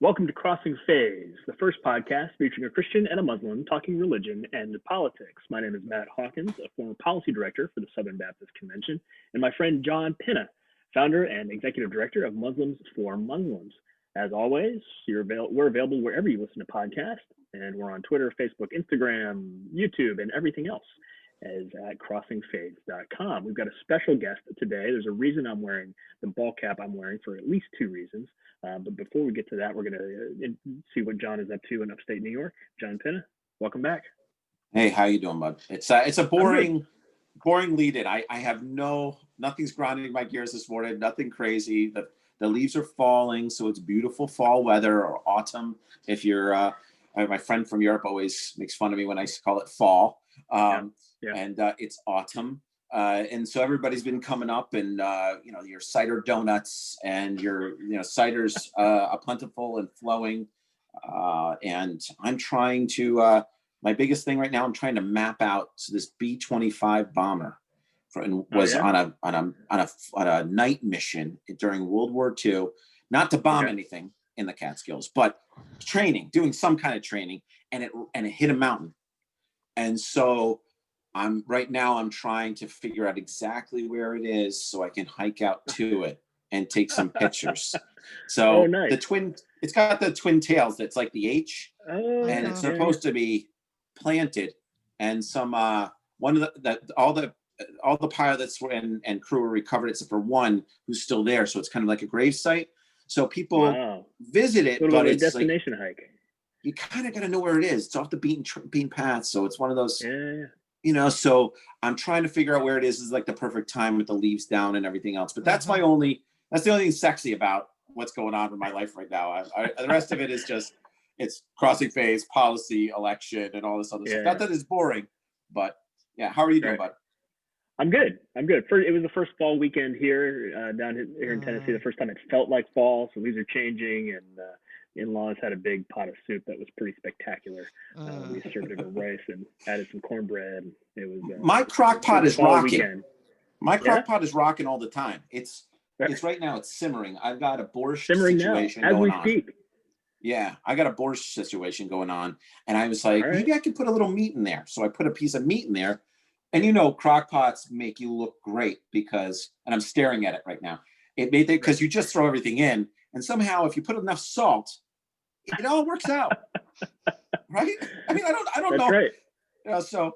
Welcome to Crossing Phase, the first podcast featuring a Christian and a Muslim talking religion and politics. My name is Matt Hawkins, a former policy director for the Southern Baptist Convention, and my friend John Pinna, founder and executive director of Muslims for Muslims. As always, we're available wherever you listen to podcasts, and we're on Twitter, Facebook, Instagram, YouTube, and everything else as at crossingphase.com. We've got a special guest today. There's a reason I'm wearing the ball cap I'm wearing for at least two reasons. But before we get to that, we're going to see what John is up to in upstate New York. John Pinna, welcome back. Hey, how you doing, bud? It's a boring lead-in. I have nothing's grinding my gears this morning. Nothing crazy. The leaves are falling, so it's beautiful fall weather or autumn. If you're my friend from Europe always makes fun of me when I call it fall. And it's autumn. And so everybody's been coming up and, your cider donuts and your, ciders are plentiful and flowing. And I'm trying to, my biggest thing right now, I'm trying to map out. So this B-25 bomber was on a night mission during World War II, not to bomb anything in the Catskills, but doing some kind of training, and it hit a mountain. And so I'm trying to figure out exactly where it is so I can hike out to it and take some pictures. So nice. It's got the twin tails. That's like the H, and it's supposed to be planted. And some all the pilots and crew were recovered except for one who's still there. So it's kind of like a grave site. So people visit it, but it's a destination hike. You kind of got to know where it is. It's off the beaten path. So it's one of those. So I'm trying to figure out where it is. Is like the perfect time with the leaves down and everything else. But that's the only thing sexy about what's going on in my life right now. The rest of it is just, it's crossing phase, policy, election, and all this other stuff. Not that it's boring, but yeah. How are you doing, bud? I'm good. It was the first fall weekend here down here in Tennessee. The first time it felt like fall. So leaves are changing, and in-laws had a big pot of soup that was pretty spectacular. We served it with rice and added some cornbread. It was my crock pot is rocking. Weekend. My crock pot is rocking all the time. It's right now. It's simmering. I've got a borscht situation now, as going we speak. Yeah, I got a borscht situation going on, and I was like, maybe I could put a little meat in there. So I put a piece of meat in there, and crock pots make you look great and I'm staring at it right now. Because you just throw everything in, and somehow if you put enough salt, it all works out, right? I mean, I don't know. Right. So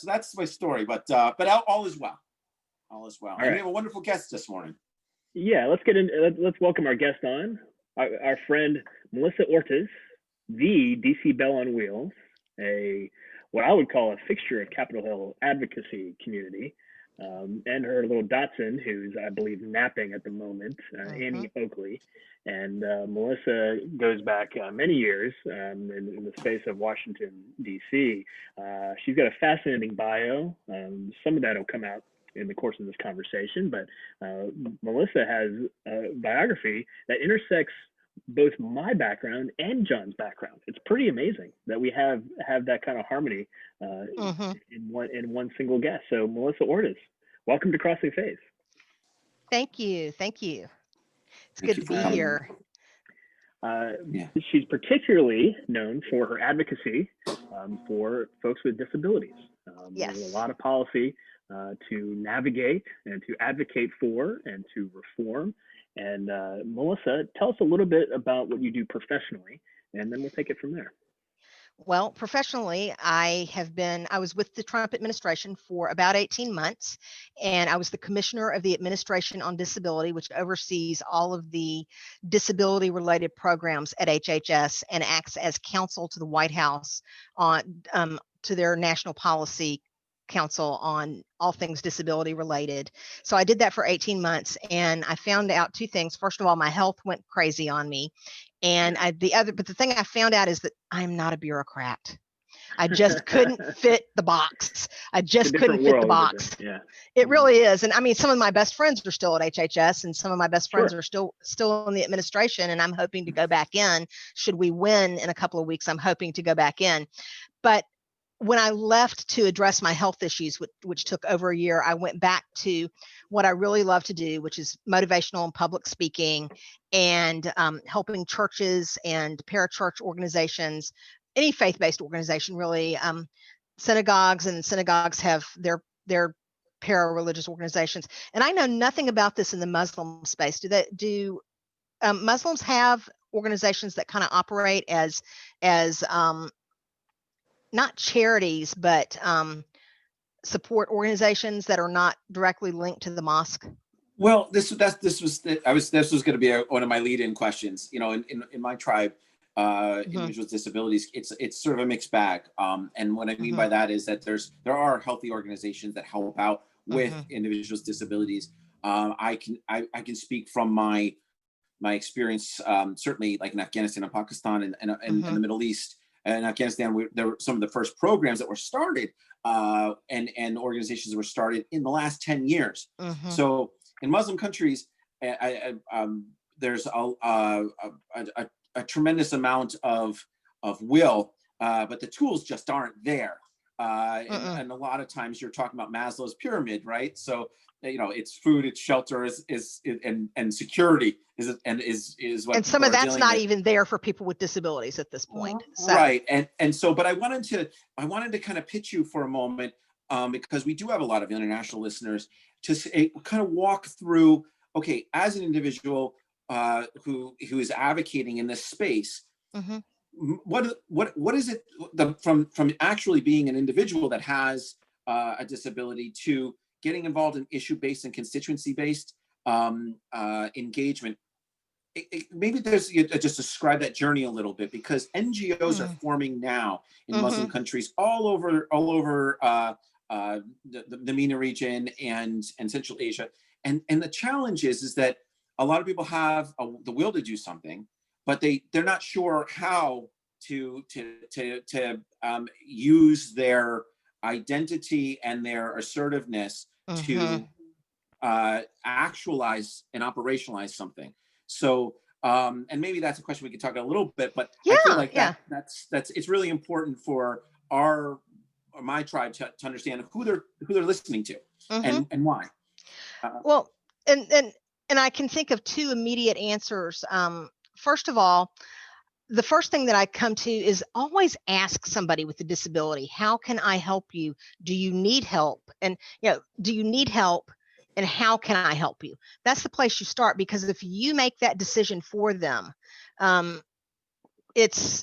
that's my story, but all is well. All is well. And we have a wonderful guest this morning. Yeah, let's welcome our guest on, our friend Melissa Ortiz, the DC Belle on Wheels, what I would call a fixture of Capitol Hill advocacy community, and her little Dachshund, who's, I believe, napping at the moment, Annie Oakley. And Melissa goes back many years in the space of Washington, D.C. She's got a fascinating bio. Some of that will come out in the course of this conversation, but Melissa has a biography that intersects both my background and John's background. It's pretty amazing that we have that kind of harmony in one single guest. So Melissa Ortiz, welcome to Crossing Phase. Thank you. It's good to be here. She's particularly known for her advocacy for folks with disabilities. There's a lot of policy to navigate and to advocate for and to reform. And Melissa, tell us a little bit about what you do professionally, and then we'll take it from there. Well, professionally, I was with the Trump administration for about 18 months, and I was the commissioner of the Administration on Disability, which oversees all of the disability-related programs at HHS and acts as counsel to the White House on to their national policy council on all things disability related. So I did that for 18 months, and I found out two things. First of all, my health went crazy on me. And the thing I found out is that I'm not a bureaucrat. I just couldn't fit the box. Yeah. It really is. And I mean, some of my best friends are still at HHS, and some of my best friends are still in the administration, and I'm hoping to go back in. Should we win in a couple of weeks, I'm hoping to go back in. But when I left to address my health issues, which took over a year, I went back to what I really love to do, which is motivational and public speaking, and helping churches and parachurch organizations, any faith-based organization really. Synagogues have their para-religious organizations, and I know nothing about this in the Muslim space. Do Muslims have organizations that kind of operate as not charities, but support organizations that are not directly linked to the mosque? Well, this was going to be one of my lead-in questions. You know, in my tribe, individuals with disabilities, it's sort of a mixed bag. And what I mean by that is that there are healthy organizations that help out with individuals with disabilities. I can speak from my experience, certainly like in Afghanistan and Pakistan and the Middle East. And Afghanistan, there were some of the first programs that were started and organizations that were started in the last 10 years. So in Muslim countries, there's a tremendous amount of will, but the tools just aren't there. And a lot of times you're talking about Maslow's pyramid, right? So, you know, it's food, it's shelter, and security is what. And some of that's not even there for people with disabilities at this point. So. Right, and so, but I wanted to kind of pitch you for a moment, because we do have a lot of international listeners, to kind of walk through. Okay, as an individual who is advocating in this space. What is it from actually being an individual that has a disability to getting involved in issue-based and constituency-based engagement? Maybe there's just describe that journey a little bit, because NGOs are forming now in Muslim countries all over the MENA region and Central Asia, and the challenge is that a lot of people have the will to do something, but they're not sure how to use their identity and their assertiveness to actualize and operationalize something. So, and maybe that's a question we could talk about a little bit, but I feel like that's it's really important for my tribe to understand who they're listening to and why. Well, and I can think of two immediate answers. First of all, the first thing that I come to is always ask somebody with a disability, how can I help you? Do you need help? And, do you need help? And how can I help you? That's the place you start, because if you make that decision for them, it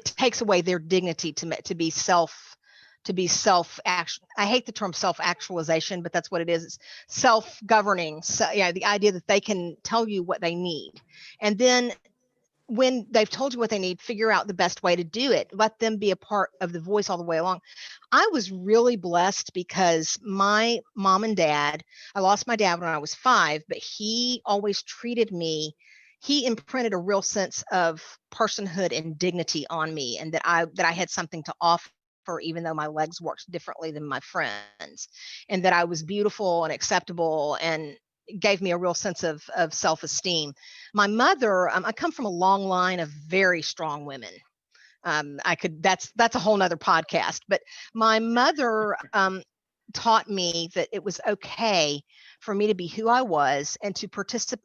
takes away their dignity to be I hate the term self-actualization, but that's what it is. It's self-governing. So the idea that they can tell you what they need. And then when they've told you what they need, figure out the best way to do it. Let them be a part of the voice all the way along. I was really blessed because my mom and dad, I lost my dad when I was 5, but he always treated me. He imprinted a real sense of personhood and dignity on me, and that I had something to offer, even though my legs worked differently than my friends, and that I was beautiful and acceptable, and gave me a real sense of self-esteem. My mother, I come from a long line of very strong women. That's a whole nother podcast, but my mother taught me that it was okay for me to be who I was and to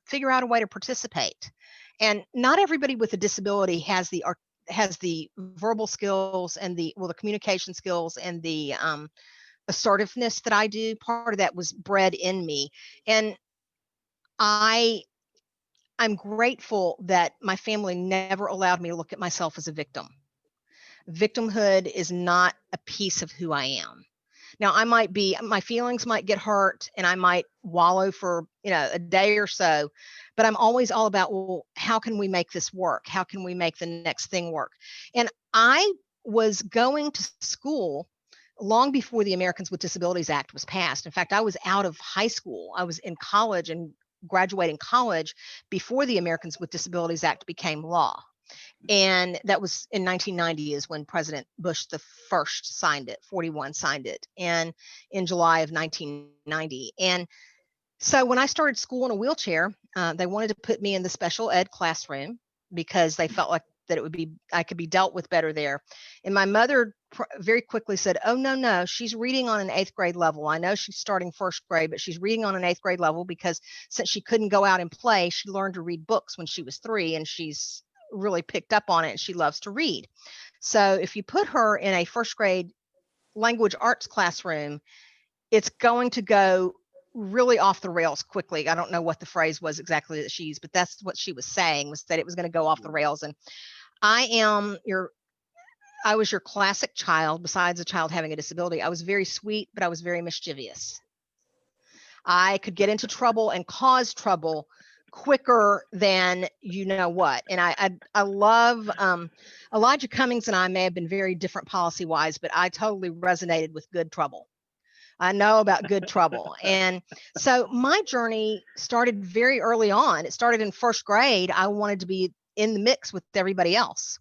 figure out a way to participate. And not everybody with a disability has the verbal skills and the communication skills and the assertiveness that I do. Part of that was bred in me. And I'm grateful that my family never allowed me to look at myself as a victim. Victimhood is not a piece of who I am. Now, my feelings might get hurt and I might wallow for, a day or so, but I'm always all about, well, how can we make this work? How can we make the next thing work? And I was going to school long before the Americans with Disabilities Act was passed. In fact, I was out of high school. I was in college and graduating college before the Americans with Disabilities Act became law. And that was in 1990 is when President Bush the first signed it, 41 signed it, and in July of 1990. And so when I started school in a wheelchair, they wanted to put me in the special ed classroom because they felt like that I could be dealt with better there. And my mother very quickly said, oh, no, she's reading on an 8th grade level. I know she's starting 1st grade, but she's reading on an 8th grade level because since she couldn't go out and play, she learned to read books when she was 3, and she's really picked up on it, and she loves to read. So if you put her in a 1st grade language arts classroom, it's going to go really off the rails quickly. I don't know what the phrase was exactly that she used, but that's what she was saying, was that it was going to go off the rails. And I was your classic child. Besides a child having a disability, I was very sweet, but I was very mischievous. I could get into trouble and cause trouble quicker than you know what. And I love Elijah Cummings and I may have been very different policy wise, but I totally resonated with good trouble. I know about good trouble. And so my journey started very early on. It started in 1st grade. I wanted to be in the mix with everybody else.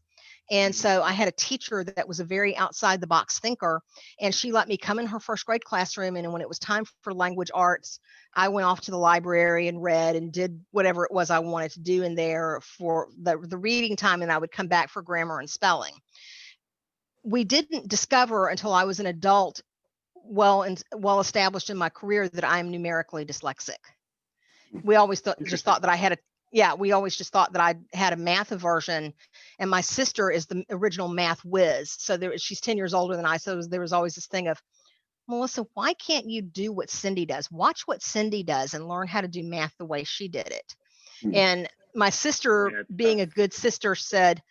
And so I had a teacher that was a very outside the box thinker, and she let me come in her 1st grade classroom. And when it was time for language arts, I went off to the library and read and did whatever it was I wanted to do in there for the reading time. And I would come back for grammar and spelling. We didn't discover until I was an adult, well established in my career, that I am numerically dyslexic. We always just thought that I had we always just thought that I had a math aversion, and my sister is the original math whiz. So she's 10 years older than I. So there was always this thing of, Melissa, why can't you do what Cindy does? Watch what Cindy does and learn how to do math the way she did it. And my sister, being a good sister, said,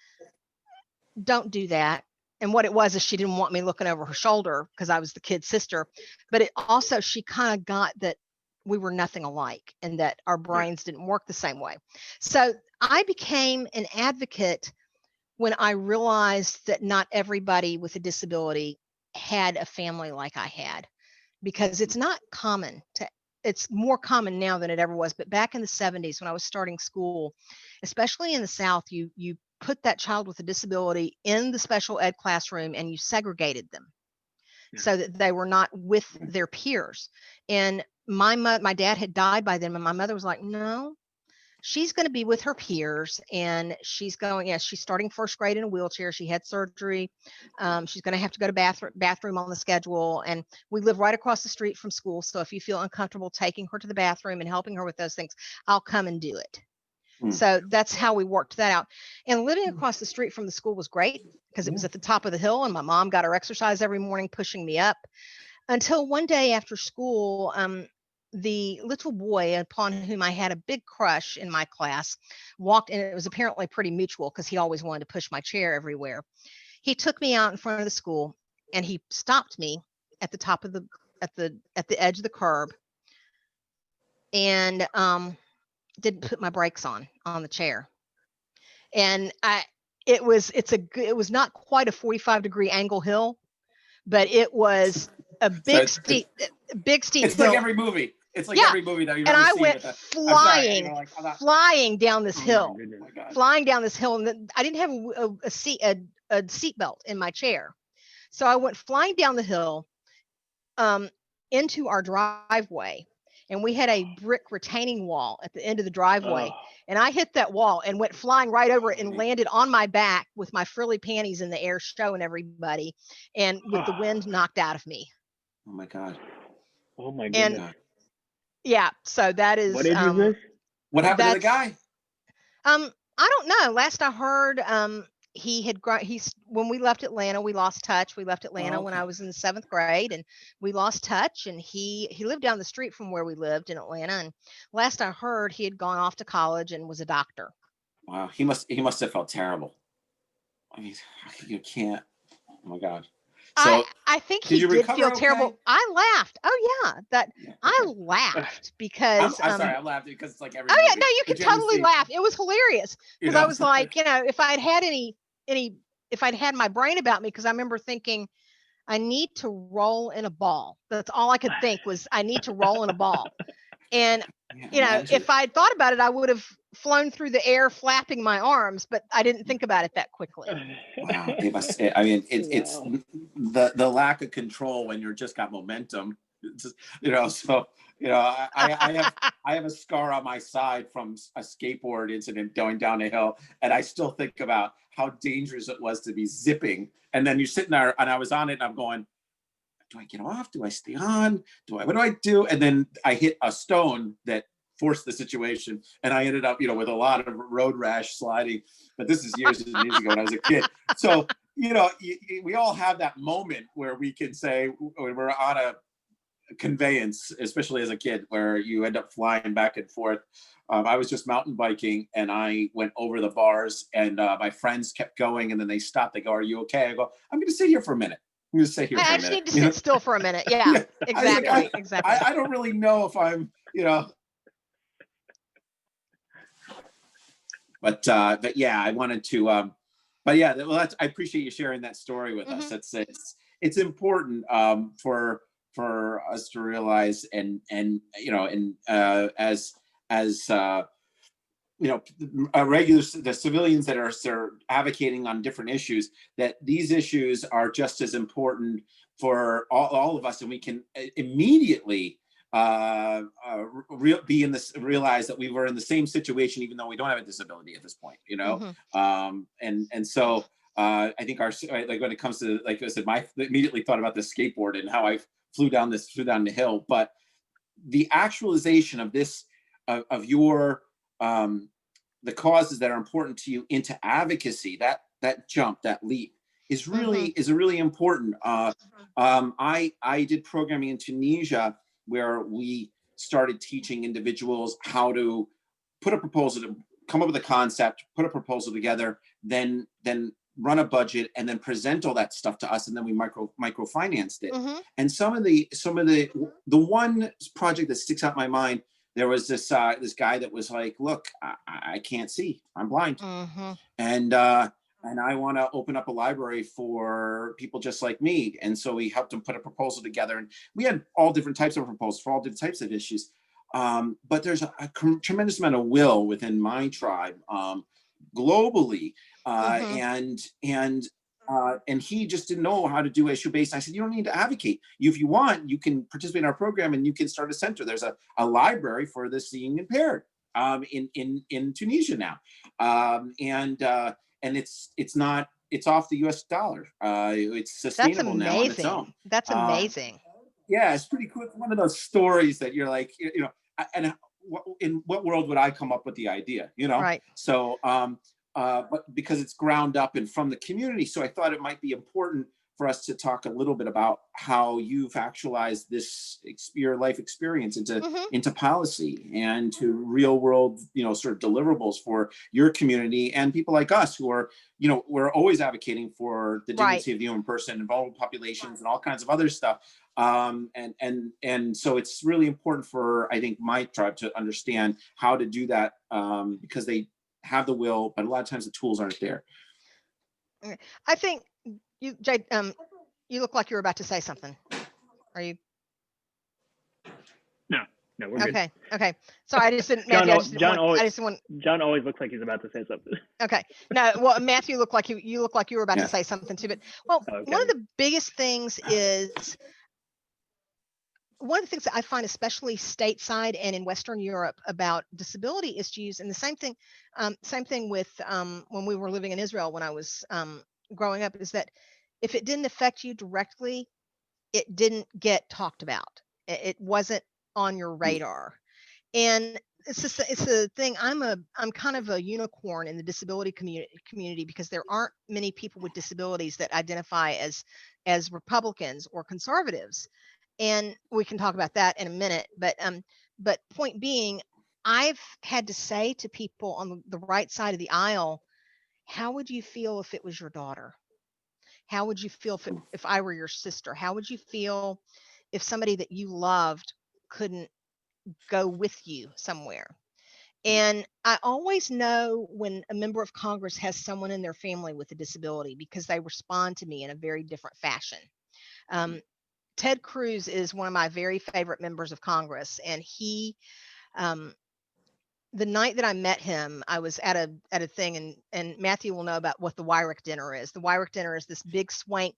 don't do that. And what it was is she didn't want me looking over her shoulder because I was the kid's sister. But it also, she kind of got that we were nothing alike and that our brains didn't work the same way. So I became an advocate when I realized that not everybody with a disability had a family like I had, because it's not common it's more common now than it ever was. But back in the 70s, when I was starting school, especially in the South, you put that child with a disability in the special ed classroom and you segregated them so that they were not with their peers. And my dad had died by then, and my mother was like, no, she's going to be with her peers, and she's starting 1st grade in a wheelchair. She had surgery. She's going to have to go to bathroom on the schedule. And we live right across the street from school. So if you feel uncomfortable taking her to the bathroom and helping her with those things, I'll come and do it. So that's how we worked that out. And living across the street from the school was great because it was at the top of the hill, and my mom got her exercise every morning, pushing me up, until one day after school, the little boy upon whom I had a big crush in my class walked, and it was apparently pretty mutual because he always wanted to push my chair everywhere. He took me out in front of the school and he stopped me at the top of at the edge of the curb, and didn't put my brakes on the chair. And it was not quite a 45-degree angle hill, but it was a big steep it's hill. Like every movie. It's like every movie that you've ever seen. And I went flying down this hill, and I didn't have a seat belt in my chair. So I went flying down the hill into our driveway, and we had a brick retaining wall at the end of the driveway. And I hit that wall and went flying right over it and landed on my back with my frilly panties in the air, showing everybody, and with the wind knocked out of me. Oh my God. Oh my goodness. And yeah, so that is what age was this? What happened to the guy? I don't know. Last I heard, when we left Atlanta, we lost touch. We left Atlanta when I was in the 7th grade, and we lost touch. And he lived down the street from where we lived in Atlanta. And last I heard, he had gone off to college and was a doctor. Wow, he must have felt terrible. I mean, you can't. Oh my God. So I think he did feel terrible. I laughed. Oh yeah, I laughed because I'm sorry, I laughed because it's like every. Oh yeah, no, you can totally laugh. It was hilarious because I was like, if I'd had my brain about me, because I remember thinking, I need to roll in a ball. That's all I could think was, I need to roll in a ball. And if I'd thought about it, I would have flown through the air flapping my arms, but I didn't think about it that quickly. Wow, it must. I mean, it's the lack of control when you're just got momentum. So I have a scar on my side from a skateboard incident going down a hill, and I still think about how dangerous it was to be zipping. And then you're sitting there, and I was on it, and I'm going, do I get off? Do I stay on? What do I do? And then I hit a stone that forced the situation, and I ended up, with a lot of road rash sliding. But this is years and years ago when I was a kid. So, we all have that moment where we can say, when we're on a conveyance, especially as a kid, where you end up flying back and forth. I was just mountain biking, and I went over the bars, and my friends kept going, and then they stopped. They go, "Are you okay?" I go, "I'm going to sit here for a minute. I'm going to sit here for a minute." I actually need to sit still for a minute. Yeah, exactly. Exactly. I don't really know if I'm, but yeah, I wanted to, but yeah, well, I appreciate you sharing that story with us. It's important for us to realize, and as the civilians that are advocating on different issues, that these issues are just as important for all of us, and we can immediately realize that we were in the same situation, even though we don't have a disability at this point, and so I think like when it comes to, like I said, I immediately thought about the skateboard and how I flew down the hill, but the actualization of this, of your the causes that are important to you into advocacy, that jump, that leap is really important. I did programming in Tunisia, where we started teaching individuals how to put a proposal, to come up with a concept, put a proposal together, then run a budget, and then present all that stuff to us, and then we microfinanced it. And some of the one project that sticks out in my mind, there was this guy that was like, "Look, I can't see, I'm blind, and I want to open up a library for people just like me." And so we helped him put a proposal together, and we had all different types of proposals for all different types of issues. But there's a tremendous amount of will within my tribe, globally, and he just didn't know how to do issue-based. I said, "You don't need to advocate. If you want, you can participate in our program, and you can start a center. There's a library for the seeing impaired in Tunisia now, and it's off the U.S. dollar. It's sustainable now on its own." That's amazing. Yeah, it's pretty cool. It's one of those stories that you're like, and in what world would I come up with the idea? Right. So, but because it's ground up and from the community, so I thought it might be important for us to talk a little bit about how you've actualized this your life experience into policy and to real world, sort of deliverables for your community and people like us who are, we're always advocating for the dignity of the human person and vulnerable populations and all kinds of other stuff. And so it's really important for, I think, my tribe to understand how to do that, because they have the will, but a lot of times the tools aren't there. I think you, Jade, you look like you were about to say something. Are you? No, we're good. Okay. Sorry, I just didn't. John always looks like he's about to say something. Okay. No, well, Matthew looked like you were about to say something too. But one of the biggest things is, one of the things that I find, especially stateside and in Western Europe, about disability issues, and the same thing with when we were living in Israel when I was growing up, is that if it didn't affect you directly, it didn't get talked about. It wasn't on your radar. And it's a thing. I'm kind of a unicorn in the disability community because there aren't many people with disabilities that identify as Republicans or conservatives. And we can talk about that in a minute. But point being, I've had to say to people on the right side of the aisle, how would you feel if it was your daughter? How would you feel if I were your sister? How would you feel if somebody that you loved couldn't go with you somewhere? And I always know when a member of Congress has someone in their family with a disability, because they respond to me in a very different fashion. Ted Cruz is one of my very favorite members of Congress, and he, the night that I met him, I was at a thing, and Matthew will know about what the Wyrick dinner is. The Wyrick dinner is this big swank,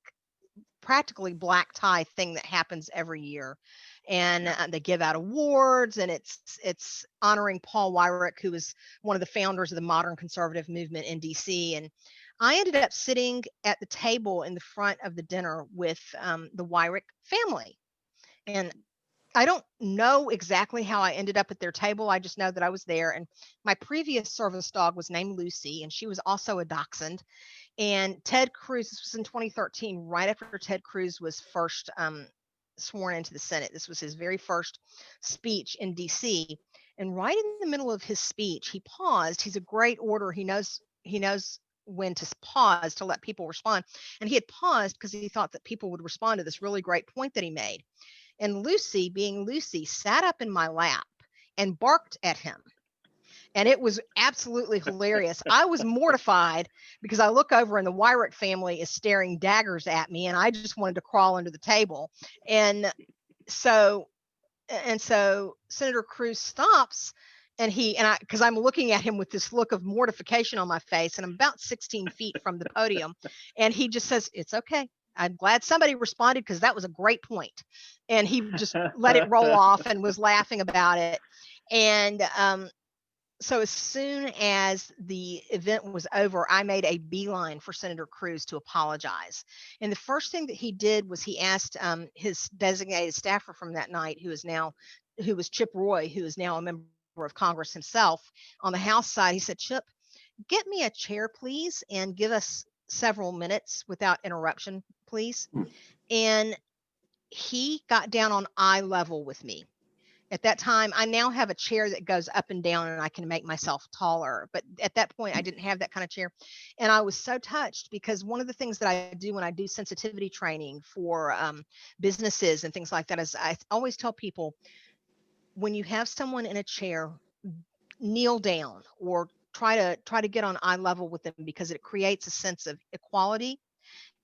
practically black tie thing that happens every year. and they give out awards, and it's honoring Paul Weyrich, who was one of the founders of the modern conservative movement in DC. And I ended up sitting at the table in the front of the dinner with the Weyrich family. And I don't know exactly how I ended up at their table. I just know that I was there. And my previous service dog was named Lucy, and she was also a dachshund. And Ted Cruz, this was in 2013, right after Ted Cruz was first sworn into the Senate. This was his very first speech in DC. And right in the middle of his speech, he paused. He's a great orator. He knows when to pause to let people respond. And he had paused because he thought that people would respond to this really great point that he made. And Lucy, being Lucy, sat up in my lap and barked at him. And it was absolutely hilarious. I was mortified because I look over and the Weyrich family is staring daggers at me, and I just wanted to crawl under the table. And so Senator Cruz stops, and because I'm looking at him with this look of mortification on my face, and I'm about 16 feet from the podium, and he just says, "It's okay. I'm glad somebody responded because that was a great point." And he just let it roll off and was laughing about it. And so as soon as the event was over, I made a beeline for Senator Cruz to apologize. And the first thing that he did was he asked his designated staffer from that night, who was Chip Roy, who is now a member of Congress himself. On the House side, he said, "Chip, get me a chair, please, and give us several minutes without interruption, please." And he got down on eye level with me. At that time, I now have a chair that goes up and down and I can make myself taller. But at that point, I didn't have that kind of chair. And I was so touched because one of the things that I do when I do sensitivity training for businesses and things like that is I always tell people, when you have someone in a chair, kneel down or try to get on eye level with them, because it creates a sense of equality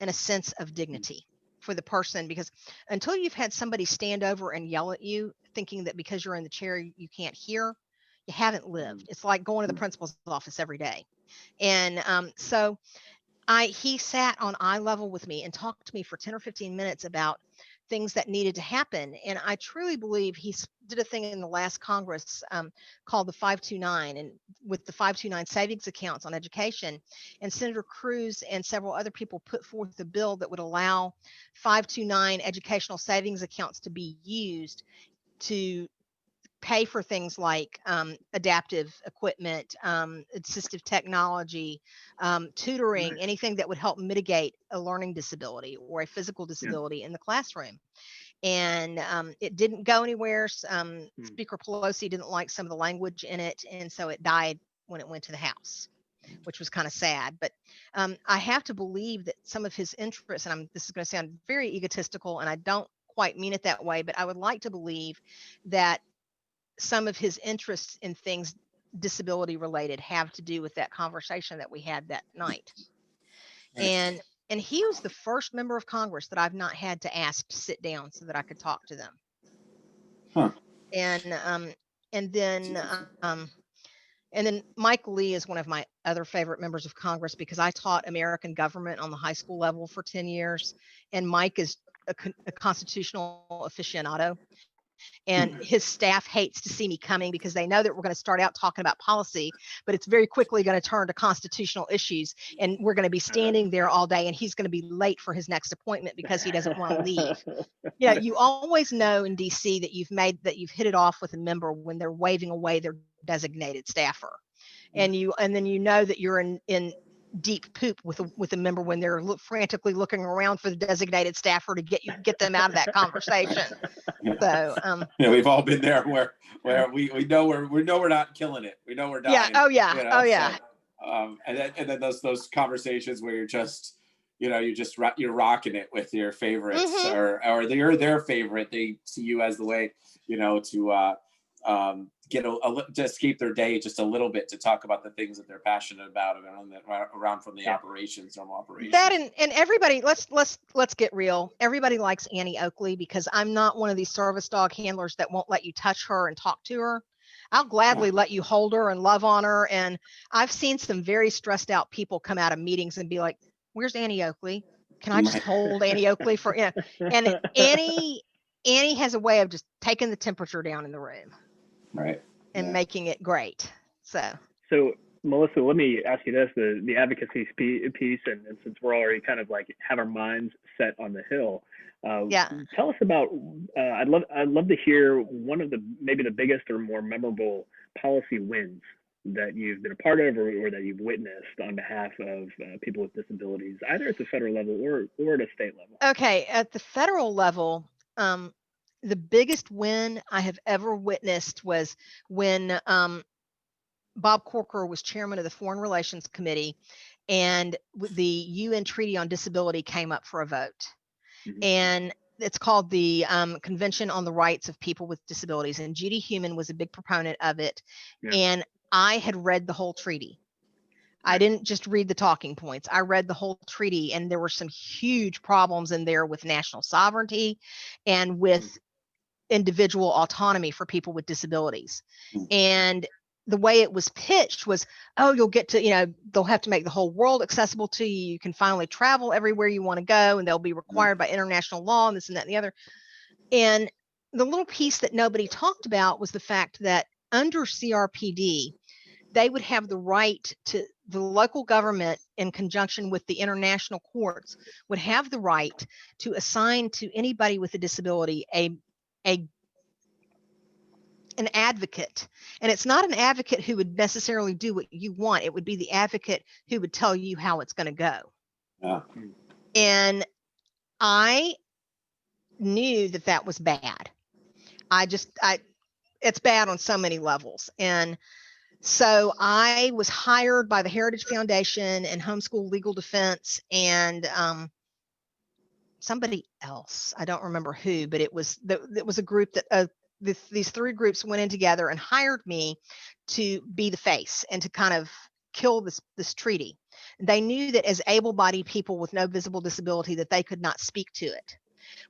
and a sense of dignity for the person. Because until you've had somebody stand over and yell at you, thinking that because you're in the chair you can't hear, you haven't lived. It's like going to the principal's office every day. And so he sat on eye level with me and talked to me for 10 or 15 minutes about things that needed to happen. And I truly believe he did a thing in the last Congress called the 529, and with the 529 savings accounts on education. And Senator Cruz and several other people put forth a bill that would allow 529 educational savings accounts to be used to pay for things like adaptive equipment, assistive technology, tutoring, anything that would help mitigate a learning disability or a physical disability in the classroom. And it didn't go anywhere. Speaker Pelosi didn't like some of the language in it, and so it died when it went to the House, which was kind of sad. But I have to believe that some of his interests, and this is going to sound very egotistical, and I don't quite mean it that way, but I would like to believe that some of his interests in things disability related have to do with that conversation that we had that night. And he was the first member of Congress that I've not had to ask to sit down so that I could talk to them. And then Mike Lee is one of my other favorite members of Congress, because I taught American government on the high school level for 10 years. And Mike is a constitutional aficionado. And his staff hates to see me coming because they know that we're going to start out talking about policy, but it's very quickly going to turn to constitutional issues. And we're going to be standing there all day, and he's going to be late for his next appointment because he doesn't want to leave. You always know in DC that you've hit it off with a member when they're waving away their designated staffer. And then you know that you're in deep poop with a member when they're frantically looking around for the designated staffer to get them out of that conversation. So we've all been there where we know we're not killing it. We know we're dying. Yeah. So, and then those conversations where you're rocking it with your favorites, or they're their favorite. They see you as the way to to escape their day just a little bit, to talk about the things that they're passionate about around from the normal operations. That and everybody, let's get real. Everybody likes Annie Oakley, because I'm not one of these service dog handlers that won't let you touch her and talk to her. I'll gladly let you hold her and love on her. And I've seen some very stressed out people come out of meetings and be like, "Where's Annie Oakley? Can I just hold Annie Oakley for?" And Annie Annie has a way of just taking the temperature down in the room Right. and making it great. So Melissa, let me ask you this: the advocacy piece, and since we're already kind of like have our minds set on the Hill, tell us about. I'd love to hear one of maybe the biggest or more memorable policy wins that you've been a part of, or that you've witnessed on behalf of people with disabilities, either at the federal level or at a state level. Okay, at the federal level, the biggest win I have ever witnessed was when Bob Corker was chairman of the Foreign Relations Committee, and the UN Treaty on Disability came up for a vote. Mm-hmm. And it's called the Convention on the Rights of People with Disabilities. And Judy Heumann was a big proponent of it. Yeah. And I had read the whole treaty. I didn't just read the talking points. I read the whole treaty, and there were some huge problems in there with national sovereignty and with individual autonomy for people with disabilities. And the way it was pitched was, oh, you'll get to, they'll have to make the whole world accessible to you. You can finally travel everywhere you want to go, and they'll be required by international law and this and that and the other. And the little piece that nobody talked about was the fact that under CRPD, they would have the right to, the local government in conjunction with the international courts would have the right to assign to anybody with a disability an advocate. And it's not an advocate who would necessarily do what you want. It would be the advocate who would tell you how it's going to go. Yeah. And I knew that was bad. It's bad on so many levels. And so I was hired by the Heritage Foundation and Homeschool Legal Defense and somebody else. I don't remember who, but it was a group that these three groups went in together and hired me to be the face and to kind of kill this treaty. They knew that as able-bodied people with no visible disability that they could not speak to it.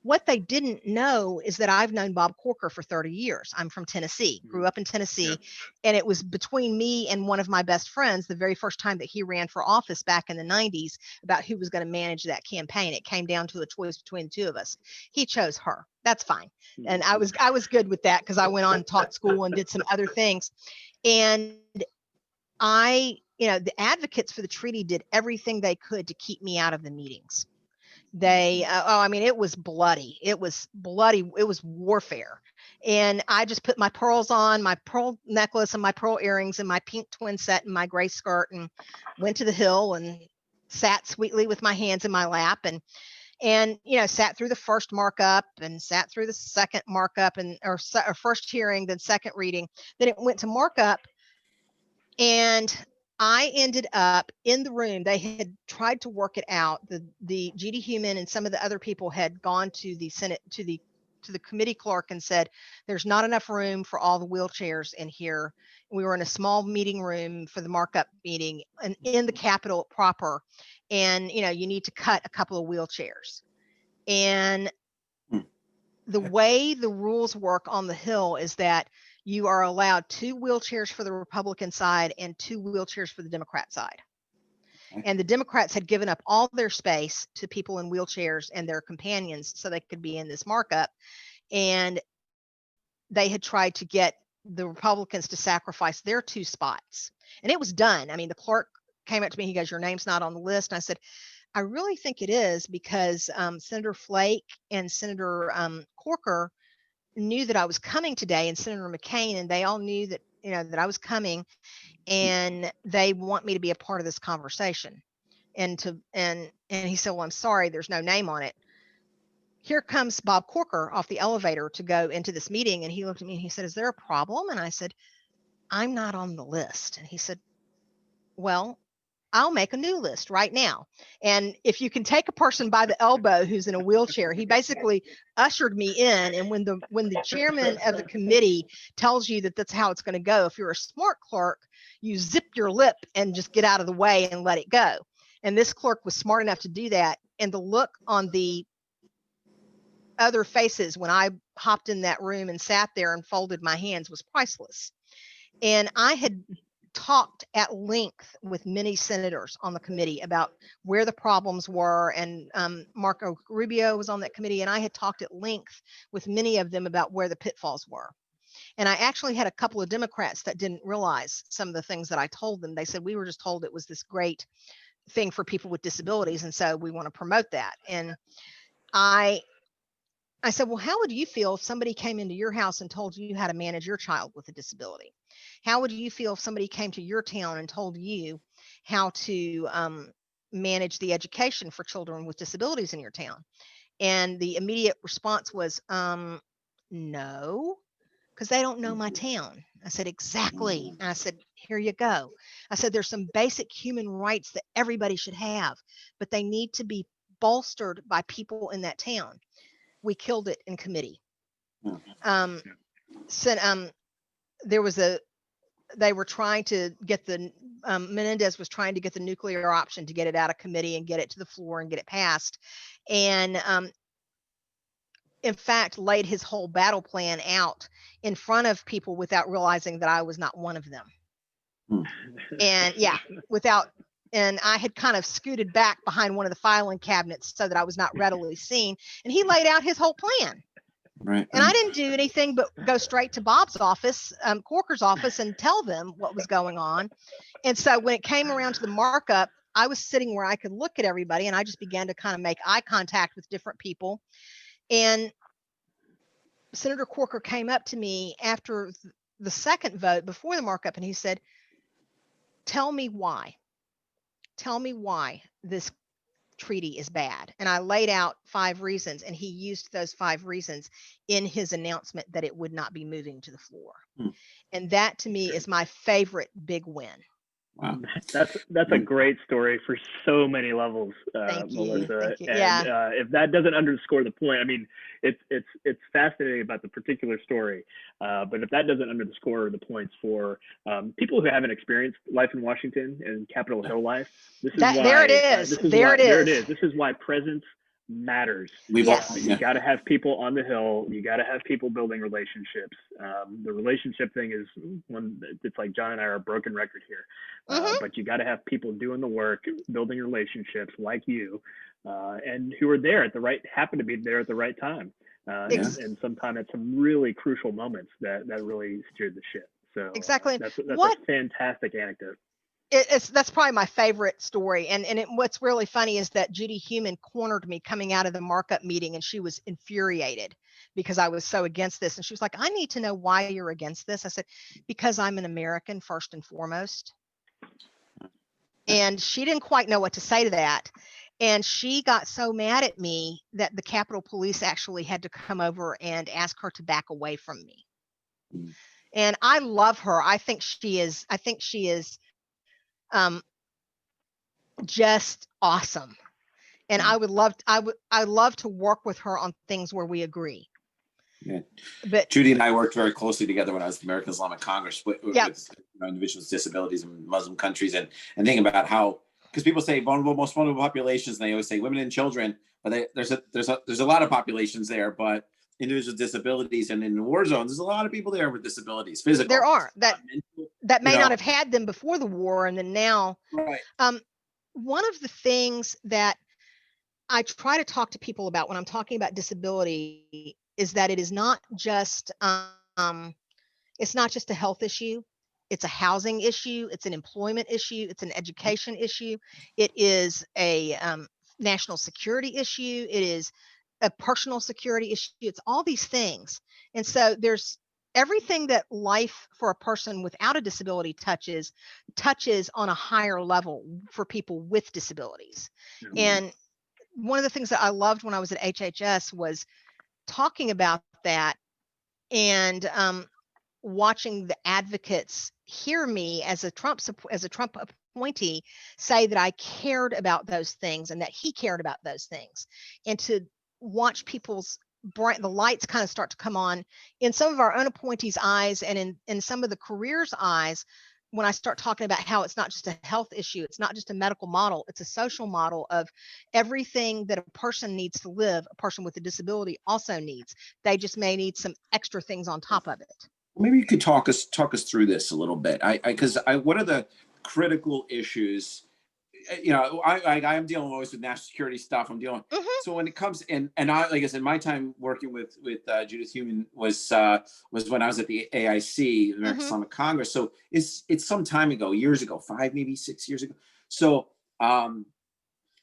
What they didn't know is that I've known Bob Corker for 30 years. I'm from Tennessee, grew up in Tennessee, and it was between me and one of my best friends the very first time that he ran for office back in the 90s about who was going to manage that campaign. It came down to a choice between the two of us. He chose her. That's fine. And I was good with that because I went on and taught school and did some other things. And the advocates for the treaty did everything they could to keep me out of the meetings. It was bloody. It was bloody. It was warfare. And I just put my pearls on, my pearl necklace and my pearl earrings and my pink twin set and my gray skirt and went to the Hill and sat sweetly with my hands in my lap and sat through the first markup and sat through the second markup or first hearing, then second reading. Then it went to markup, and I ended up in the room. They had tried to work it out. The Judy Heumann and some of the other people had gone to the Senate, to the committee clerk and said, there's not enough room for all the wheelchairs in here. We were in a small meeting room for the markup meeting and in the Capitol proper. And, you need to cut a couple of wheelchairs. And the way the rules work on the Hill is that you are allowed 2 wheelchairs for the Republican side and 2 wheelchairs for the Democrat side. And the Democrats had given up all their space to people in wheelchairs and their companions so they could be in this markup. And they had tried to get the Republicans to sacrifice their 2 spots. And it was done. I mean, the clerk came up to me, he goes, your name's not on the list. And I said, I really think it is because Senator Flake and Senator Corker knew that I was coming today, and Senator McCain, and they all knew that, that I was coming, and they want me to be a part of this conversation. And he said, well, I'm sorry, there's no name on it. Here comes Bob Corker off the elevator to go into this meeting. And he looked at me and he said, is there a problem? And I said, I'm not on the list. And he said, well, I'll make a new list right now. And if you can take a person by the elbow who's in a wheelchair, he basically ushered me in. And when the chairman of the committee tells you that that's how it's going to go, if you're a smart clerk, you zip your lip and just get out of the way and let it go. And this clerk was smart enough to do that. And the look on the other faces when I hopped in that room and sat there and folded my hands was priceless. And I had talked at length with many senators on the committee about where the problems were, and Marco Rubio was on that committee, and I had talked at length with many of them about where the pitfalls were. And I actually had a couple of Democrats that didn't realize some of the things that I told them. They said, we were just told it was this great thing for people with disabilities, and so we want to promote that. And I said, well, how would you feel if somebody came into your house and told you how to manage your child with a disability? How would you feel if somebody came to your town and told you how to manage the education for children with disabilities in your town? And the immediate response was, no, because they don't know my town. I said, exactly. And I said, here you go. I said, there's some basic human rights that everybody should have, but they need to be bolstered by people in that town. We killed it in committee. There was they were trying to get Menendez was trying to get the nuclear option to get it out of committee and get it to the floor and get it passed. And in fact, laid his whole battle plan out in front of people without realizing that I was not one of them. And yeah, and I had kind of scooted back behind one of the filing cabinets so that I was not readily seen. And he laid out his whole plan. Right. And I didn't do anything but go straight to Bob's office, Corker's office, and tell them what was going on. And so when it came around to the markup, I was sitting where I could look at everybody, and I just began to kind of make eye contact with different people. And Senator Corker came up to me after the second vote before the markup, and he said, tell me why this treaty is bad. And I laid out 5 reasons, and he used those 5 reasons in his announcement that it would not be moving to the floor. And that to me is my favorite big win. Wow. That's a great story for so many levels, Melissa. Thank you. And if that doesn't underscore the point, I mean, it's fascinating about the particular story. But if that doesn't underscore the points for people who haven't experienced life in Washington and Capitol Hill life, this is why. There it is. There it is. This is why presence matters. You got to have people on the Hill. You got to have people building relationships. The relationship thing is one. It's like John and I are a broken record here, but you got to have people doing the work, building relationships like you, and who are there happen to be there at the right time, and sometimes at some really crucial moments that really steered the ship. So exactly. That's a fantastic anecdote. That's probably my favorite story. And what's really funny is that Judy Heumann cornered me coming out of the markup meeting, and she was infuriated because I was so against this. And she was like, I need to know why you're against this. I said, because I'm an American first and foremost. And she didn't quite know what to say to that. And she got so mad at me that the Capitol Police actually had to come over and ask her to back away from me. And I love her. I think she is just awesome. And I love to work with her on things where we agree. Yeah. But Judy and I worked very closely together when I was at the American Islamic Congress with individuals with disabilities in Muslim countries, and thinking about how, because people say most vulnerable populations, and they always say women and children, but there's a lot of populations there, but individuals with disabilities, and in war zones, there's a lot of people there with disabilities, physical. There are that may not have had them before the war, and then now. Right. One of the things that I try to talk to people about when I'm talking about disability is that it is not just it's not just a health issue. It's a housing issue. It's an employment issue. It's an education issue. It is a national security issue. It is a personal security issue. It's all these things. And so there's everything that life for a person without a disability touches on a higher level for people with disabilities. Mm-hmm. And one of the things that I loved when I was at HHS was talking about that, and watching the advocates hear me as a Trump appointee say that I cared about those things and that he cared about those things, and to watch people's the lights kind of start to come on in some of our own appointees' eyes, and in some of the careers' eyes, when I start talking about how it's not just a health issue, it's not just a medical model, it's a social model of everything that a person needs to live, a person with a disability also needs. They just may need some extra things on top of it. Maybe you could talk us through this a little bit. Because what are the critical issues? I'm dealing always with national security stuff. I'm dealing. Mhm. So when it comes and I, like I said, my time working with Judith Human was when I was at the AIC, the American Mhm. Islamic Congress. So it's some time ago, years ago, 5, maybe 6 years ago. So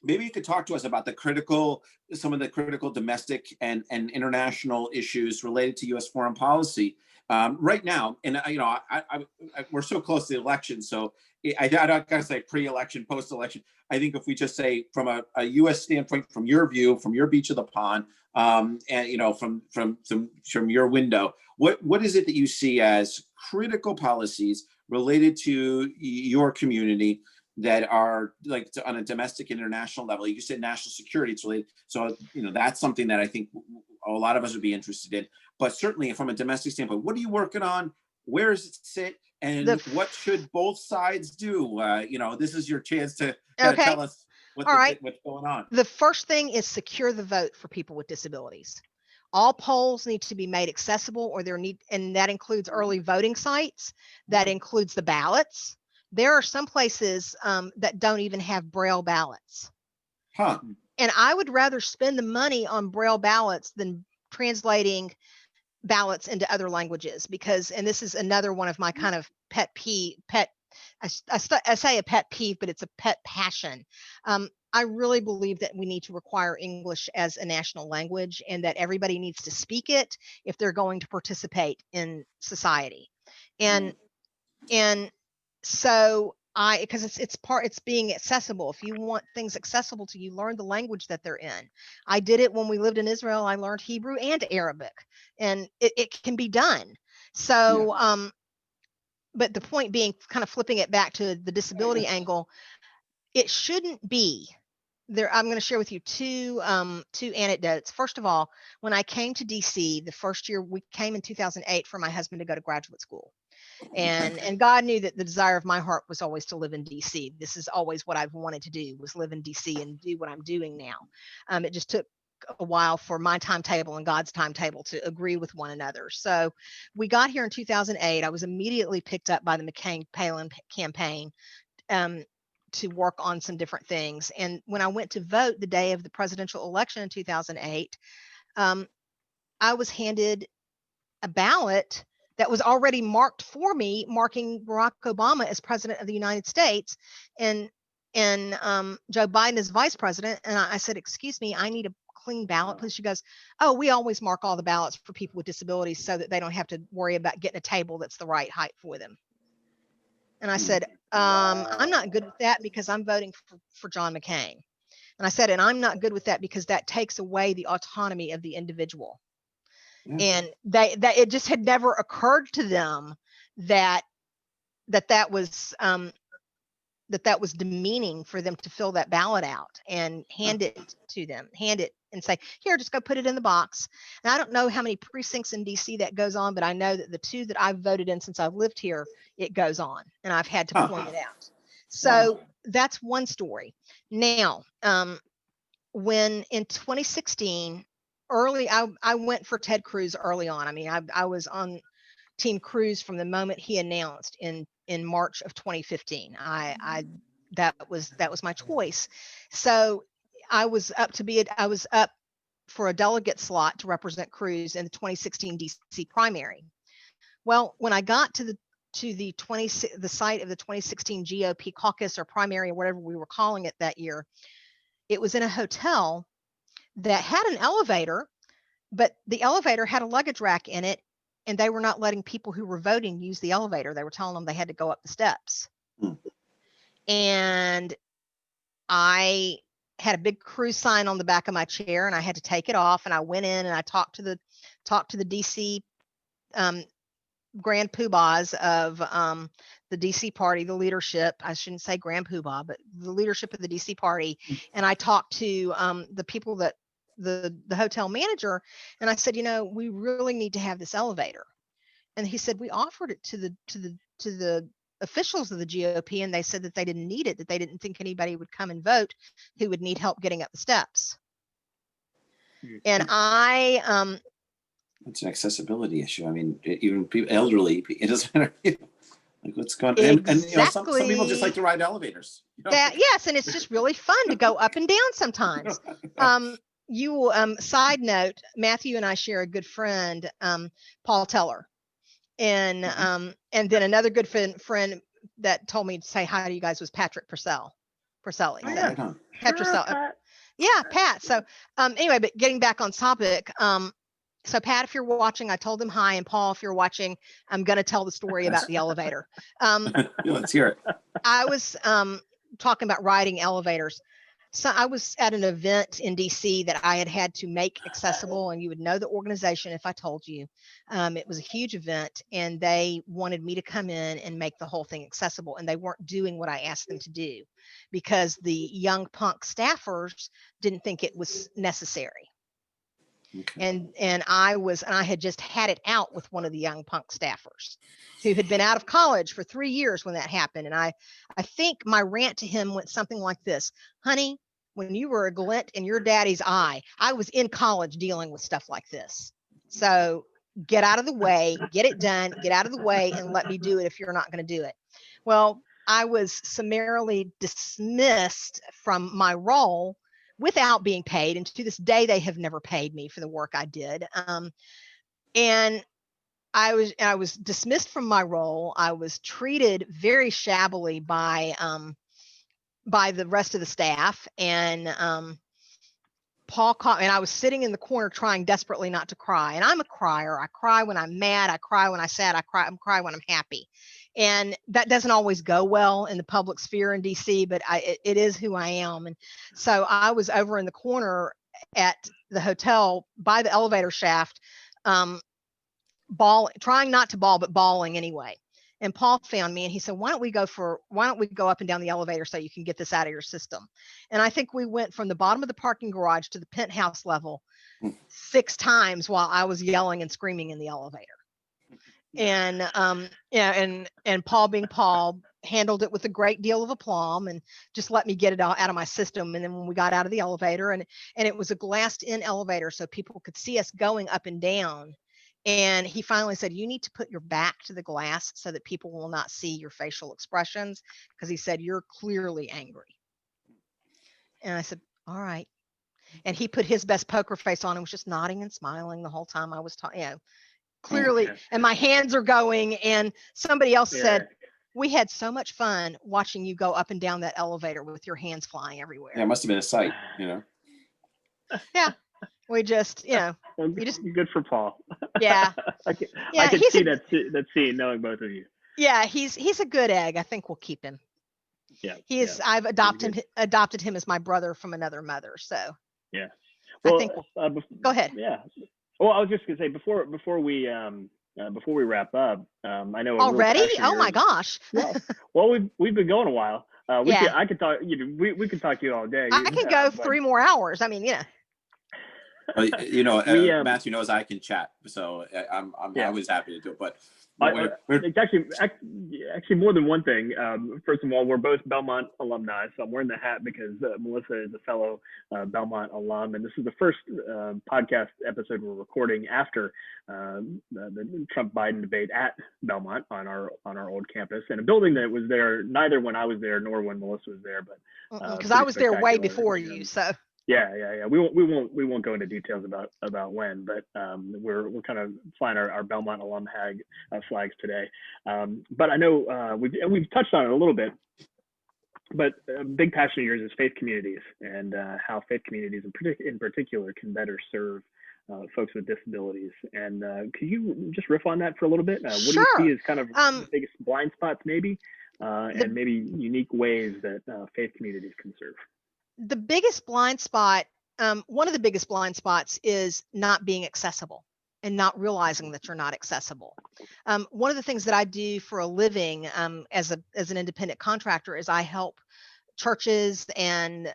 maybe you could talk to us about some of the critical domestic and international issues related to U.S. foreign policy right now. And we're so close to the election, so I don't gotta say pre-election, post-election. I think if we just say from a U.S. standpoint, from your view, from your beach of the pond, and from your window, what is it that you see as critical policies related to your community that are like on a domestic international level? You said national security, it's related, so that's something that I think a lot of us would be interested in. But certainly from a domestic standpoint, what are you working on? Where does it sit? And what should both sides do? This is your chance to kind of Okay. tell us All right. what's going on. The first thing is secure the vote for people with disabilities. All polls need to be made accessible, and that includes early voting sites. That includes the ballots. There are some places that don't even have Braille ballots. Huh. And I would rather spend the money on Braille ballots than translating ballots into other languages, and this is another one of my kind of I say a pet peeve, but it's a pet passion. I really believe that we need to require English as a national language, and that everybody needs to speak it if they're going to participate in society. And so because it's being accessible. If you want things accessible to you, learn the language that they're in. I did it when we lived in Israel. I learned Hebrew and Arabic, and it can be done. So, but the point being, kind of flipping it back to the disability angle, it shouldn't be there. I'm going to share with you two anecdotes. First of all, when I came to DC, the first year we came in 2008 for my husband to go to graduate school. And God knew that the desire of my heart was always to live in DC. This is always what I've wanted to do, was live in DC and do what I'm doing now. It just took a while for my timetable and God's timetable to agree with one another. So we got here in 2008. I was immediately picked up by the McCain-Palin campaign to work on some different things. And when I went to vote the day of the presidential election in 2008, I was handed a ballot that was already marked for me, marking Barack Obama as president of the United States, and Joe Biden as vice president. And I said, "Excuse me, I need a clean ballot, please." She goes, "Oh, we always mark all the ballots for people with disabilities so that they don't have to worry about getting a table that's the right height for them." And I said, "I'm not good with that because I'm voting for John McCain." And I said, "And I'm not good with that because that takes away the autonomy of the individual." And that it just had never occurred to them that was demeaning for them to fill that ballot out and hand it to them, and say, "Here, just go put it in the box." And I don't know how many precincts in DC that goes on, but I know that the 2 that I've voted in since I've lived here, it goes on, and I've had to point it out. So that's one story. Now, when in 2016, I went for Ted Cruz early on. I mean, I was on Team Cruz from the moment he announced in March of 2015. That was my choice. So I was up for a delegate slot to represent Cruz in the 2016 DC primary. Well, when I got to the site of the 2016 GOP caucus or primary or whatever we were calling it that year, it was in a hotel that had an elevator, but the elevator had a luggage rack in it, and they were not letting people who were voting use the elevator. They were telling them they had to go up the steps. And I had a big Cruz sign on the back of my chair, and I had to take it off, and I went in and I talked to the DC grand poobahs of the DC party, the leadership. I shouldn't say grand poobah, but the leadership of the DC party. And I talked to the people that the hotel manager, and I said, we really need to have this elevator. And he said, we offered it to the officials of the GOP, and they said that they didn't need it, that they didn't think anybody would come and vote who would need help getting up the steps. And I It's an accessibility issue. I mean, even people, elderly, it doesn't matter. Like what's going on? And you know, some people just like to ride elevators. You know? That, yes, and it's just really fun to go up and down sometimes. Side note, Matthew and I share a good friend, Paul Teller, and then another good friend that told me to say hi to you guys was Patrick Purcelli. Oh, yeah. Pat. Yeah, Pat. So anyway, but getting back on topic, so Pat, if you're watching, I told him hi, and Paul, if you're watching, I'm going to tell the story about the elevator. Let's hear it. I was talking about riding elevators. So I was at an event in DC that I had to make accessible, and you would know the organization if I told you. It was a huge event, and they wanted me to come in and make the whole thing accessible, and they weren't doing what I asked them to do because the young punk staffers didn't think it was necessary. Okay. And I had just had it out with one of the young punk staffers who had been out of college for 3 years when that happened. And I think my rant to him went something like this: honey, when you were a glint in your daddy's eye, I was in college dealing with stuff like this. So get out of the way, get it done, get out of the way, and let me do it if you're not going to do it. Well, I was summarily dismissed from my role without being paid. And to this day, they have never paid me for the work I did. And I was dismissed from my role. I was treated very shabbily by the rest of the staff. And Paul caught me, and I was sitting in the corner trying desperately not to cry. And I'm a crier. I cry when I'm mad. I cry when I'm sad. I cry when I'm happy. And that doesn't always go well in the public sphere in DC, but it is who I am. And so I was over in the corner at the hotel by the elevator shaft, trying not to bawl, but bawling anyway. And Paul found me and he said, why don't we go up and down the elevator so you can get this out of your system? And I think we went from the bottom of the parking garage to the penthouse level 6 times while I was yelling and screaming in the elevator. And and Paul, being Paul, handled it with a great deal of aplomb and just let me get it out of my system. And then when we got out of the elevator, and it was a glassed in elevator so people could see us going up and down. And he finally said, you need to put your back to the glass so that people will not see your facial expressions, because he said, you're clearly angry. And I said, all right. And he put his best poker face on and was just nodding and smiling the whole time I was talking, clearly. And my hands are going, and somebody else said, we had so much fun watching you go up and down that elevator with your hands flying everywhere. Yeah, it must have been a sight, Yeah. We just, well, good for Paul. Yeah. I can see that scene, knowing both of you. Yeah, he's a good egg. I think we'll keep him. Yeah. I've adopted him as my brother from another mother. So yeah. Well, I think go ahead. Yeah. Well, I was just gonna say before we wrap up, I know already. Oh my gosh. Well, we've been going a while. I could talk. We could talk to you all day. I can go 3 more hours. I mean, Matthew knows I can chat, so I'm always happy to do it. But it's actually more than one thing. First of all, we're both Belmont alumni, so I'm wearing the hat because Melissa is a fellow Belmont alum, and this is the first podcast episode we're recording after the Trump-Biden debate at Belmont on our old campus, in a building that was there neither when I was there nor when Melissa was there, but because I was there way before you, so. Yeah. We won't go into details about when, but we're kind of flying our Belmont alum flags today. But I know we've touched on it a little bit, but a big passion of yours is faith communities, and how faith communities in particular can better serve folks with disabilities. And could you just riff on that for a little bit? What do you see as kind of the biggest blind spots, maybe, and maybe unique ways that faith communities can serve? The biggest blind spot, one of the biggest blind spots, is not being accessible and not realizing that you're not accessible. One of the things that I do for a living as an independent contractor is I help churches and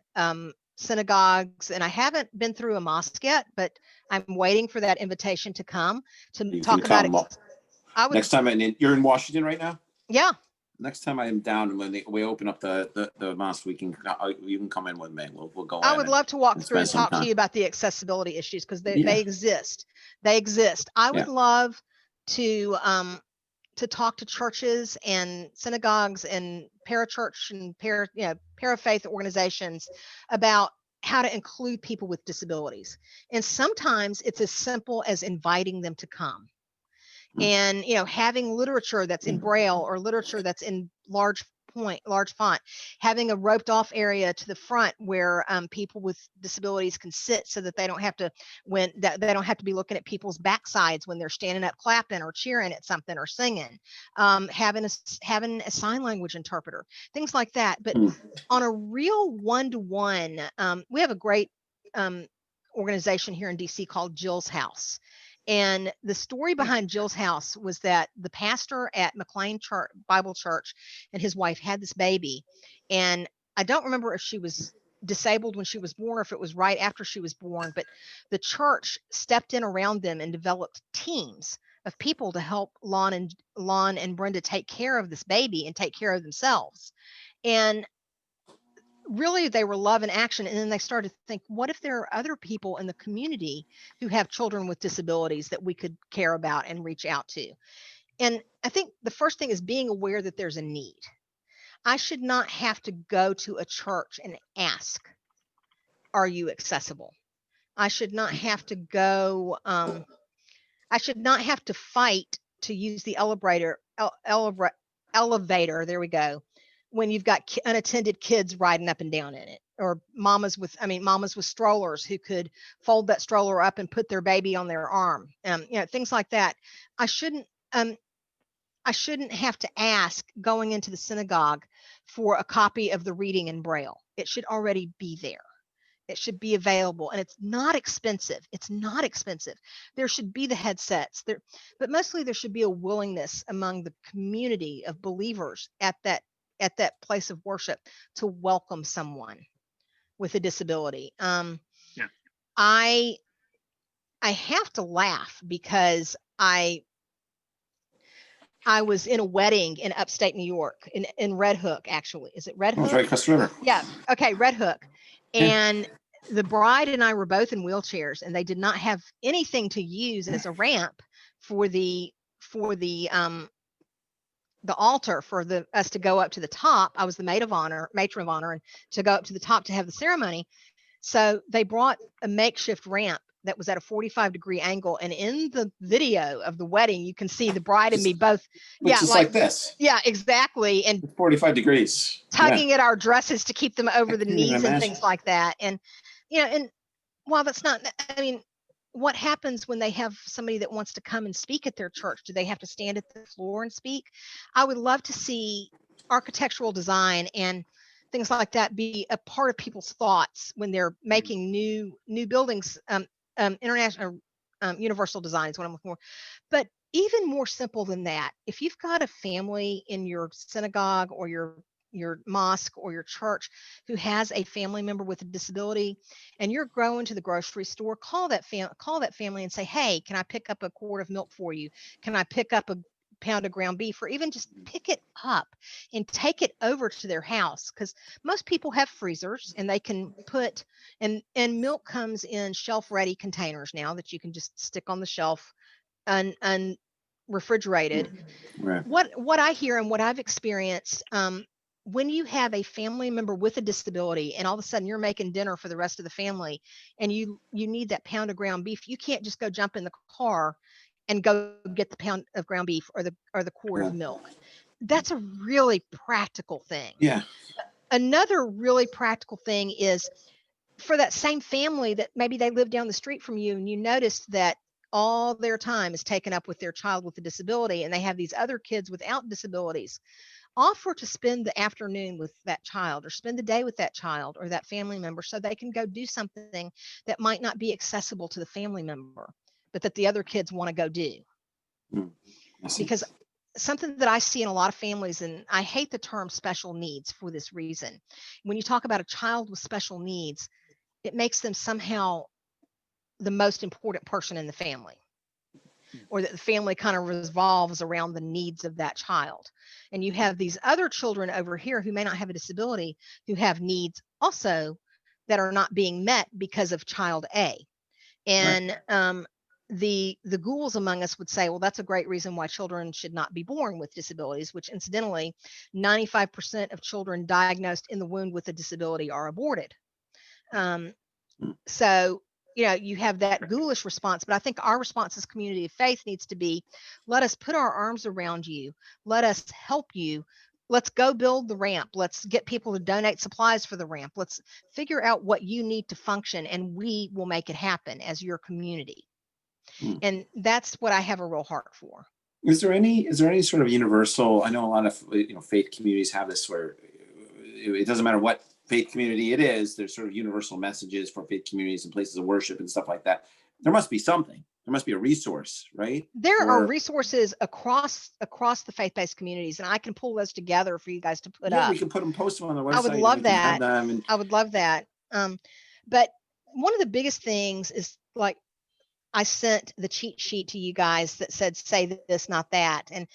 synagogues, and I haven't been through a mosque yet, but I'm waiting for that invitation to come to talk about it. Next time, you're in Washington right now? Yeah. next time I'm down, when we open up the mosque, you can come in with me. We'll go I in would and, love to walk and through spend and some talk to time. you about the accessibility issues, because Yeah. they exist. They exist. I would Yeah. love to talk to churches and synagogues and parachurch and parafaith organizations about how to include people with disabilities. And sometimes it's as simple as inviting them to come. And having literature that's in braille or literature that's in large font, having a roped off area to the front where people with disabilities can sit, so that they don't have to they don't have to be looking at people's backsides when they're standing up clapping or cheering at something or singing. Having a sign language interpreter, things like that. But on a real one-to-one, we have a great organization here in DC called Jill's House. And the story behind Jill's House was that the pastor at McLean Bible Church and his wife had this baby. And I don't remember if she was disabled when she was born or if it was right after she was born, but the church stepped in around them and developed teams of people to help Lon and Brenda take care of this baby and take care of themselves. And really, they were love in action. And then they started to think, what if there are other people in the community who have children with disabilities that we could care about and reach out to? And I think the first thing is being aware that there's a need. I should not have to go to a church and ask, are you accessible? I should not have to go, I should not have to fight to use the elevator, there we go, when you've got unattended kids riding up and down in it, or mamas with strollers who could fold that stroller up and put their baby on their arm, things like that. I shouldn't have to ask going into the synagogue for a copy of the reading in Braille. It should already be there. It should be available, and it's not expensive. There should be the headsets there, but mostly there should be a willingness among the community of believers at that place of worship to welcome someone with a disability. Yeah. I have to laugh because I was in a wedding in upstate New York, in Red Hook, actually. Is it Red Hook? Oh, it's right across the river. Yeah. Okay, Red Hook. And the bride and I were both in wheelchairs, and they did not have anything to use as a ramp for the altar for us to go up to the top. I was the matron of honor, and to go up to the top to have the ceremony. So they brought a makeshift ramp that was at a 45-degree angle. And in the video of the wedding, you can see the bride and me both. Which is like this. Yeah, exactly. And 45 degrees. Tugging at our dresses to keep them over the knees and things like that. And, and while that's not, I mean, what happens when they have somebody that wants to come and speak at their church? Do they have to stand at the floor and speak? I would love to see architectural design and things like that be a part of people's thoughts when they're making new buildings. International universal design is what I'm looking for. But even more simple than that, if you've got a family in your synagogue or your mosque or your church who has a family member with a disability, and you're going to the grocery store, call that family and say, hey, can I pick up a quart of milk for you? Can I pick up a pound of ground beef? Or even just pick it up and take it over to their house, because most people have freezers and they can put, and milk comes in shelf ready containers now that you can just stick on the shelf refrigerated. Right. What I hear and what I've experienced, when you have a family member with a disability and all of a sudden you're making dinner for the rest of the family and you need that pound of ground beef, you can't just go jump in the car and go get the pound of ground beef or the quart of milk. That's a really practical thing. Yeah. Another really practical thing is for that same family that maybe they live down the street from you, and you notice that all their time is taken up with their child with a disability, and they have these other kids without disabilities. Offer to spend the afternoon with that child, or spend the day with that child or that family member, so they can go do something that might not be accessible to the family member, but that the other kids want to go do. Because something that I see in a lot of families, and I hate the term special needs for this reason. When you talk about a child with special needs, it makes them somehow the most important person in the family. or that the family kind of revolves around the needs of that child. And you have these other children over here who may not have a disability, who have needs also that are not being met because of child A. And the ghouls among us would say, well, that's a great reason why children should not be born with disabilities, which incidentally, 95% of children diagnosed in the womb with a disability are aborted. So, you have that ghoulish response, but I think our response as community of faith needs to be, let us put our arms around you. Let us help you. Let's go build the ramp. Let's get people to donate supplies for the ramp. Let's figure out what you need to function, and we will make it happen as your community. And that's what I have a real heart for. Is there any sort of universal? I know a lot of faith communities have this where it doesn't matter what faith community it is. There's sort of universal messages for faith communities and places of worship and stuff like that. There must be something. There must be a resource, right? There are resources across the faith-based communities, and I can pull those together for you guys to put up. Yeah, we can post them on the website. I would love that. I would love that. But one of the biggest things is, like, I sent the cheat sheet to you guys that said, say this, not that. And,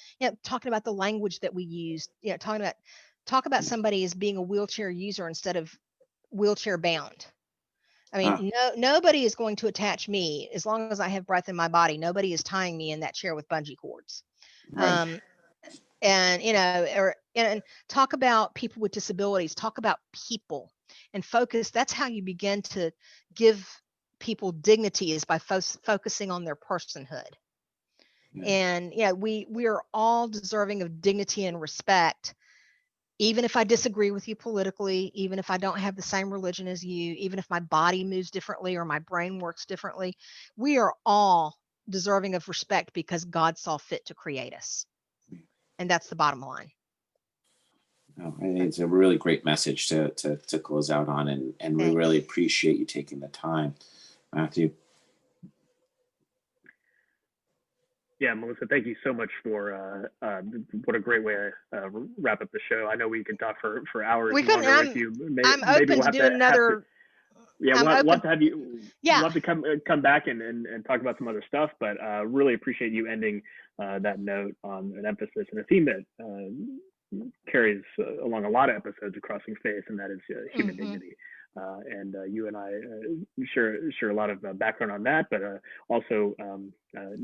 talking about the language that we use, talk about somebody as being a wheelchair user instead of wheelchair bound. I mean, nobody is going to attach me as long as I have breath in my body. Nobody is tying me in that chair with bungee cords. Right. And talk about people with disabilities, talk about people, and focus. That's how you begin to give people dignity, is by focusing on their personhood. And we are all deserving of dignity and respect, even if I disagree with you politically, even if I don't have the same religion as you, even if my body moves differently or my brain works differently. We are all deserving of respect because God saw fit to create us. And that's the bottom line. I think it's a really great message to close out on, and we really appreciate you taking the time, Matthew. Yeah, Melissa, thank you so much for what a great way to wrap up the show. I know we could talk for hours longer with you. I'm open to do another. We'll have to have you. Yeah, we'll have to come back and talk about some other stuff. But really appreciate you ending that note on an emphasis and a theme that carries along a lot of episodes of Crossing Faith, and that is human dignity. And you and I share a lot of background on that, but also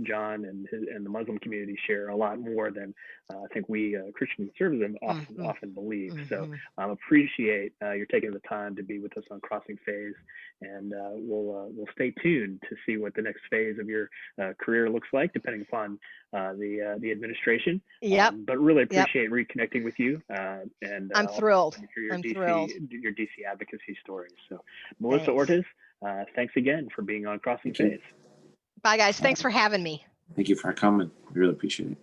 John and the Muslim community share a lot more than I think we Christian conservatives often believe. So appreciate you're taking the time to be with us on Crossing Phase, and we'll stay tuned to see what the next phase of your career looks like, depending upon the administration. Yep. But really appreciate reconnecting with you, and I'm thrilled. Your DC advocacy stories. So, Melissa Ortiz, thanks again for being on Crossing Phase. Bye, guys. Thanks for having me. Thank you for coming. We really appreciate it.